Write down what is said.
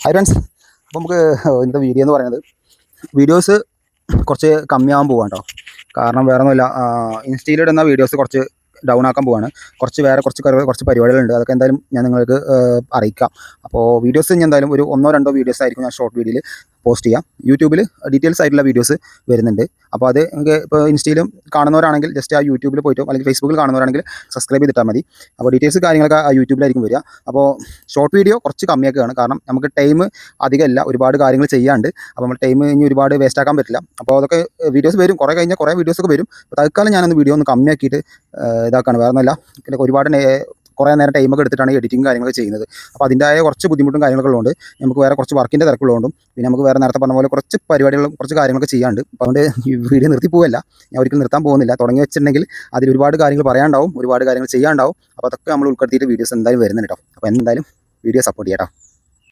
Hi friends, അപ്പോൾ നമുക്ക് ഇന്നത്തെ വീഡിയോ എന്ന് പറയുന്നത് വീഡിയോസ് കുറച്ച് കമ്മിയാകാൻ പോവാണ് കേട്ടോ. കാരണം വേറെ ഒന്നുമില്ല, ഇൻസ്റ്റയിലിടുന്ന വീഡിയോസ് കുറച്ച് ഡൗൺ ആക്കാൻ പോവാണ്. കുറച്ച് പരിപാടികളുണ്ട്, അതൊക്കെ എന്തായാലും ഞാൻ നിങ്ങൾക്ക് അറിയിക്കാം. അപ്പോൾ വീഡിയോസ് ഇനി എന്തായാലും ഒരു 1-2 വീഡിയോസ് ആയിരിക്കും ഞാൻ ഷോർട്ട് വീഡിയോയിൽ പോസ്റ്റ് ചെയ്യാം. യൂട്യൂബിൽ ഡീറ്റെയിൽസ് ആയിട്ടുള്ള വീഡിയോസ് വരുന്നുണ്ട്. അപ്പോൾ അത് നിങ്ങൾക്ക് ഇപ്പോൾ ഇൻസ്റ്റയിലും കാണുന്നവരാണെങ്കിൽ ജസ്റ്റ് ആ യൂട്യൂബിൽ പോയിട്ടോ അല്ലെങ്കിൽ ഫേസ്ബുക്കിൽ കാണുന്നവരാണെങ്കിൽ സബ്സ്ക്രൈബ് ചെയ്തിട്ടാൽ മതി. അപ്പോൾ ഡീറ്റെയിൽസ് കാര്യങ്ങളൊക്കെ ആ യൂട്യൂബിലായിരിക്കും വരിക. അപ്പോൾ ഷോർട്ട് വീഡിയോ കുറച്ച് കമ്മിയാക്കുകയാണ്, കാരണം നമുക്ക് ടൈം അധികമല്ല, ഒരുപാട് കാര്യങ്ങൾ ചെയ്യാണ്ട്. അപ്പോൾ നമ്മൾ ടൈം ഇനി ഒരുപാട് വേസ്റ്റ് ആക്കാൻ പറ്റില്ല. അപ്പോൾ അതൊക്കെ വീഡിയോസ് വരും, കുറേ കഴിഞ്ഞാൽ കുറേ വീഡിയോസൊക്കെ വരും. അപ്പോൾ തൽക്കാലം ഞാനൊന്ന് വീഡിയോ ഒന്ന് കമ്മിയാക്കിയിട്ട് ഇതാക്കാണ്, വേറെ ഒന്നുമല്ല. പിന്നെ ഒരുപാട് കുറേ നേരം ടൈമൊക്കെ എടുത്തിട്ടാണ് എഡിറ്റിംഗ് കാര്യങ്ങളൊക്കെ ചെയ്യുന്നത്. അപ്പോൾ അതിൻ്റെതായ കുറച്ച് ബുദ്ധിമുട്ടും കാര്യങ്ങളൊക്കെ ഉള്ളതുകൊണ്ട് നമുക്ക് വേറെ കുറച്ച് വർക്കിൻ്റെ തിരക്കുള്ളതുകൊണ്ടും പിന്നെ നമുക്ക് വേറെ നേരത്തെ പറഞ്ഞ പോലെ കുറച്ച് പരിപാടികളും കുറച്ച് കാര്യങ്ങളൊക്കെ ചെയ്യാണ്ട്. അപ്പോൾ അതുകൊണ്ട് ഈ വീഡിയോ നിർത്തി പോവല്ല, ഞാൻ ഒരിക്കലും നിർത്താൻ പോകുന്നില്ല. തുടങ്ങി വെച്ചിട്ടുണ്ടെങ്കിൽ അതിൽ ഒരുപാട് കാര്യങ്ങൾ പറയാനുണ്ടാവും, ഒരുപാട് കാര്യങ്ങൾ ചെയ്യാനുണ്ടാവും. അപ്പോൾ അതൊക്കെ നമ്മൾ ഉൾപ്പെടുത്തിയിട്ട് വീഡിയോസ് എന്തായാലും വരുന്നുണ്ട് കേട്ടോ. അപ്പോൾ എന്തായാലും വീഡിയോ സപ്പോർട്ട് ചെയ്യാം കേട്ടോ.